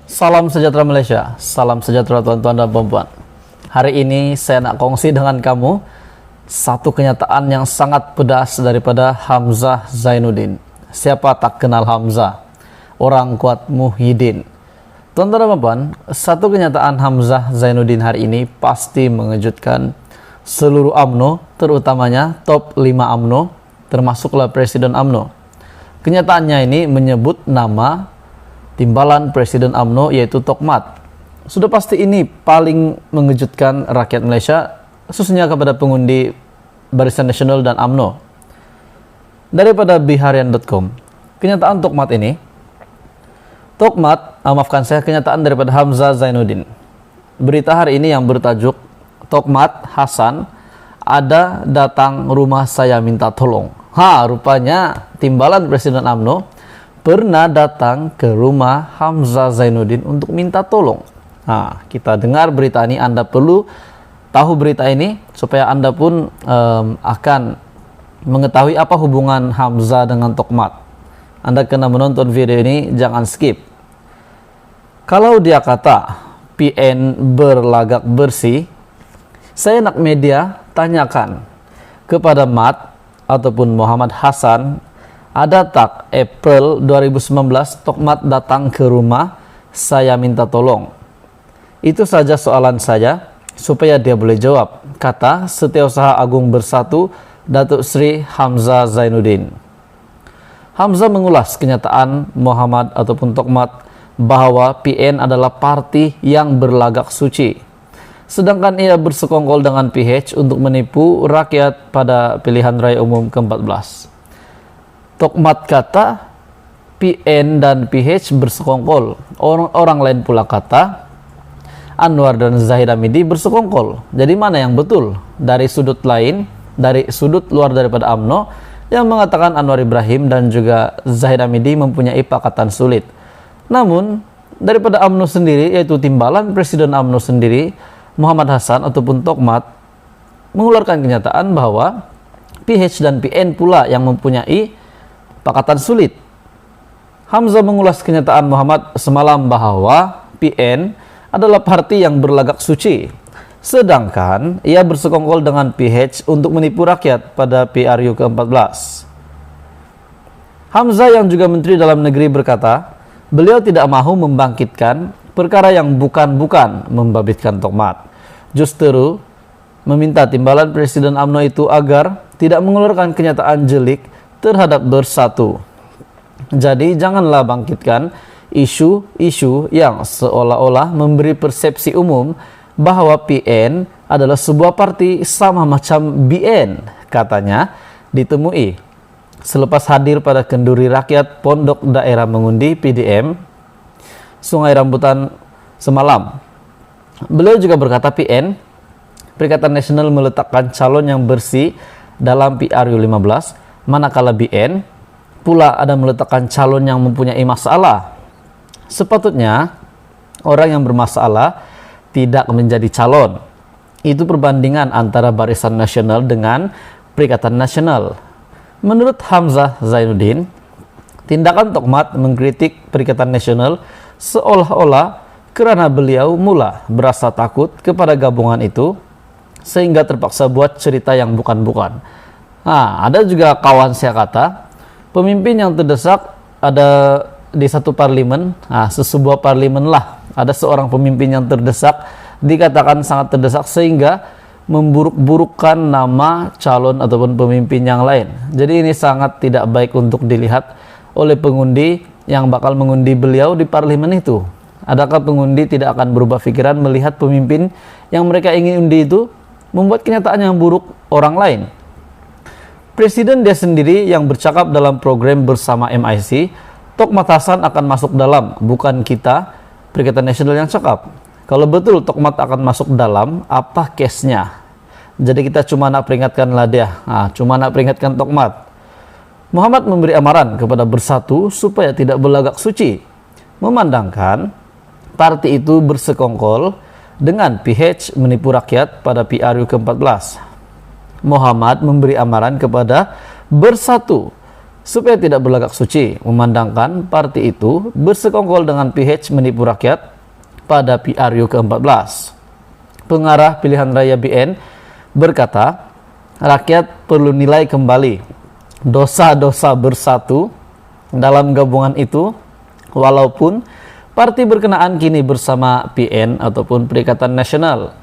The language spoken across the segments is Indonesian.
Salam sejahtera Malaysia, salam sejahtera tuan-tuan dan puan-puan. Hari ini saya nak kongsi dengan kamu satu kenyataan yang sangat pedas daripada Hamzah Zainuddin. Siapa tak kenal Hamzah? Orang kuat Muhyiddin. Tuan-tuan dan puan-puan, satu kenyataan Hamzah Zainuddin hari ini pasti mengejutkan seluruh UMNO, terutamanya top 5 UMNO, termasuklah Presiden UMNO. Kenyataannya ini menyebut nama timbalan Presiden UMNO yaitu Tokmat. Sudah pasti ini paling mengejutkan rakyat Malaysia, khususnya kepada pengundi Barisan Nasional dan UMNO. Daripada biharian.com, kenyataan Tokmat ini, kenyataan daripada Hamzah Zainuddin. Berita hari ini yang bertajuk Tokmat Hasan ada datang rumah saya minta tolong. Rupanya timbalan Presiden UMNO pernah datang ke rumah Hamzah Zainuddin untuk minta tolong. Kita dengar berita ini. Anda perlu tahu berita ini supaya Anda pun akan mengetahui apa hubungan Hamzah dengan Tokmat. Anda kena menonton video ini, jangan skip. Kalau dia kata PN berlagak bersih, saya nak media tanyakan kepada Mat ataupun Muhammad Hasan, ada tak April 2019 Tokmat datang ke rumah saya minta tolong? Itu saja soalan saya supaya dia boleh jawab, kata Setiausaha Agung Bersatu Datuk Seri Hamzah Zainuddin. Hamzah mengulas kenyataan Muhammad ataupun Tokmat bahwa PN adalah parti yang berlagak suci, sedangkan ia bersekongkol dengan PH untuk menipu rakyat pada pilihan raya umum ke-14. Tokmat kata PN dan PH bersekongkol. Orang lain pula kata Anwar dan Zahid Hamidi bersekongkol. Jadi mana yang betul? Dari sudut lain, dari sudut luar daripada UMNO, yang mengatakan Anwar Ibrahim dan juga Zahid Hamidi mempunyai pakatan sulit. Namun daripada UMNO sendiri, yaitu timbalan Presiden UMNO sendiri, Muhammad Hasan ataupun Tokmat, mengeluarkan kenyataan bahwa PH dan PN pula yang mempunyai pakatan sulit. Hamzah mengulas kenyataan Muhammad semalam bahwa PN adalah parti yang berlagak suci, sedangkan ia bersekongkol dengan PH untuk menipu rakyat pada PRU ke-14. Hamzah yang juga Menteri Dalam Negeri berkata, beliau tidak mahu membangkitkan perkara yang bukan-bukan membabitkan Tokmat. Justru meminta timbalan Presiden UMNO itu agar tidak mengeluarkan kenyataan jelik terhadap Bersatu. Jadi janganlah bangkitkan isu-isu yang seolah-olah memberi persepsi umum bahwa PN adalah sebuah parti sama macam BN, katanya ditemui selepas hadir pada kenduri rakyat Pondok Daerah Mengundi PDM Sungai Rambutan semalam. Beliau juga berkata PN, Perikatan Nasional, meletakkan calon yang bersih dalam PRU 15, manakala BN pula ada meletakkan calon yang mempunyai masalah. Sepatutnya orang yang bermasalah tidak menjadi calon. Itu perbandingan antara Barisan Nasional dengan Perikatan Nasional. Menurut Hamzah Zainuddin, tindakan Tokmat mengkritik Perikatan Nasional seolah-olah kerana beliau mula berasa takut kepada gabungan itu sehingga terpaksa buat cerita yang bukan-bukan. Ada juga kawan saya kata, pemimpin yang terdesak ada di satu parlimen, sesebuah parlimen lah, ada seorang pemimpin yang terdesak, dikatakan sangat terdesak sehingga memburuk-burukkan nama calon ataupun pemimpin yang lain. Jadi ini sangat tidak baik untuk dilihat oleh pengundi yang bakal mengundi beliau di parlimen itu. Adakah pengundi tidak akan berubah pikiran melihat pemimpin yang mereka ingin undi itu membuat kenyataan yang buruk orang lain? Presiden dia sendiri yang bercakap dalam program bersama MIC, Tokmat Hasan akan masuk dalam, bukan kita, Perikatan Nasional yang cakap. Kalau betul Tokmat akan masuk dalam, apa case-nya? Jadi kita cuma nak peringatkanlah dia, cuma nak peringatkan Tokmat. Muhammad memberi amaran kepada Bersatu supaya tidak berlagak suci, memandangkan parti itu bersekongkol dengan PH menipu rakyat pada PRU ke-14. Muhammad memberi amaran kepada Bersatu supaya tidak berlagak suci, memandangkan parti itu bersekongkol dengan PH menipu rakyat pada PRU ke-14. Pengarah pilihan raya BN berkata, rakyat perlu nilai kembali dosa-dosa bersatu dalam gabungan itu, walaupun parti berkenaan kini bersama PN ataupun Perikatan Nasional.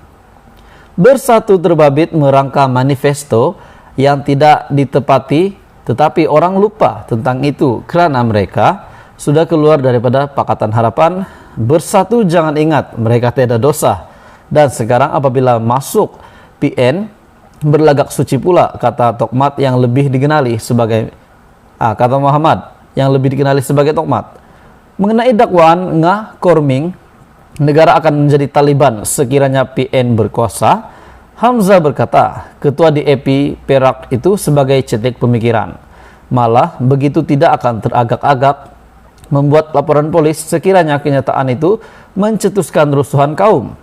Bersatu terbabit merangka manifesto yang tidak ditepati, tetapi orang lupa tentang itu karena mereka sudah keluar daripada Pakatan Harapan. Bersatu jangan ingat mereka tiada dosa. Dan sekarang apabila masuk PN, berlagak suci pula, kata Tokmat yang lebih dikenali sebagai kata Muhammad yang lebih dikenali sebagai Tokmat. Mengenai dakwaan Ngah Korming, negara akan menjadi Taliban sekiranya PN berkuasa, Hamzah berkata, ketua DAP Perak itu sebagai cetek pemikiran. Malah begitu tidak akan teragak-agak membuat laporan polis sekiranya kenyataan itu mencetuskan rusuhan kaum.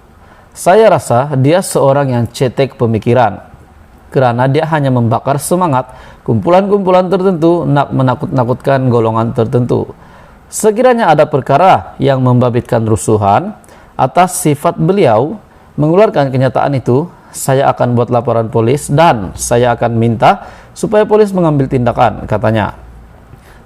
Saya rasa dia seorang yang cetek pemikiran, karena dia hanya membakar semangat kumpulan-kumpulan tertentu nak menakut-nakutkan golongan tertentu. Sekiranya ada perkara yang membabitkan rusuhan atas sifat beliau mengeluarkan kenyataan itu, saya akan buat laporan polis dan saya akan minta supaya polis mengambil tindakan, katanya.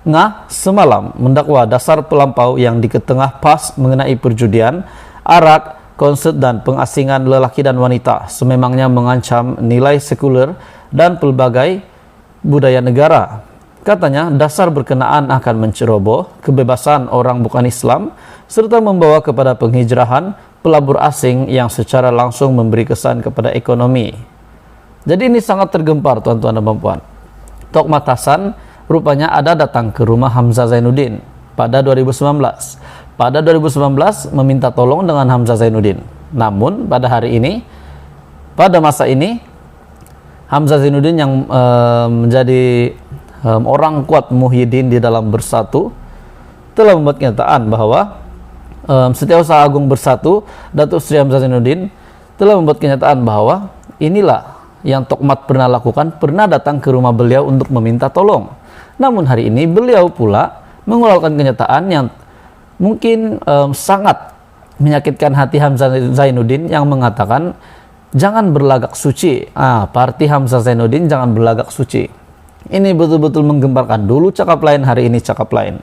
Ngah semalam mendakwa dasar pelampau yang diketengah pas mengenai perjudian, arak, konsert dan pengasingan lelaki dan wanita sememangnya mengancam nilai sekuler dan pelbagai budaya negara. Katanya dasar berkenaan akan menceroboh kebebasan orang bukan Islam serta membawa kepada penghijrahan pelabur asing yang secara langsung memberi kesan kepada ekonomi. Jadi ini sangat tergempar tuan-tuan dan puan. Tokmat Hasan rupanya ada datang ke rumah Hamzah Zainuddin pada 2019. Pada 2019 meminta tolong dengan Hamzah Zainuddin. Namun pada hari ini, pada masa ini, Hamzah Zainuddin yang menjadi orang kuat Muhyiddin di dalam Bersatu telah membuat kenyataan bahwa Setiausaha Agung Bersatu Datuk Seri Hamzah Zainuddin telah membuat kenyataan bahwa inilah yang Tokmat pernah lakukan, pernah datang ke rumah beliau untuk meminta tolong. Namun hari ini beliau pula mengeluarkan kenyataan yang mungkin sangat menyakitkan hati Hamzah Zainuddin yang mengatakan jangan berlagak suci. Parti Hamzah Zainuddin jangan berlagak suci. Ini betul-betul menggemparkan. Dulu cakap lain, hari ini cakap lain.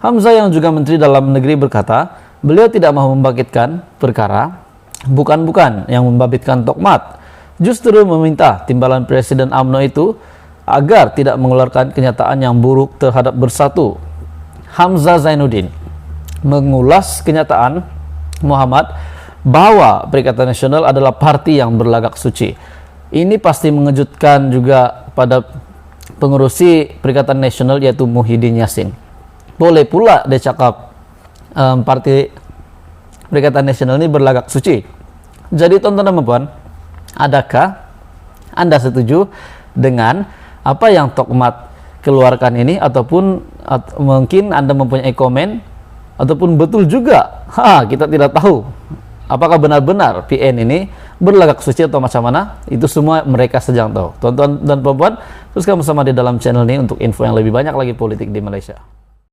Hamzah yang juga Menteri Dalam Negeri berkata, beliau tidak mau membangkitkan perkara, bukan yang membabitkan Tokmat. Justru meminta timbalan Presiden UMNO itu agar tidak mengeluarkan kenyataan yang buruk terhadap Bersatu. Hamzah Zainuddin mengulas kenyataan Muhammad bahwa Perikatan Nasional adalah parti yang berlagak suci. Ini pasti mengejutkan juga pada pengurusi Perikatan Nasional yaitu Muhyiddin Yassin. Boleh pula dia cakap parti Perikatan Nasional ini berlagak suci. Jadi tonton teman-teman, adakah Anda setuju dengan apa yang Tokmat keluarkan ini, ataupun mungkin Anda mempunyai komen, ataupun betul juga kita tidak tahu apakah benar-benar PN ini berlagak suci atau macam mana. Itu semua mereka sedang tahu. Tonton dan perempuan, teruskan bersama di dalam channel ini untuk info yang lebih banyak lagi politik di Malaysia.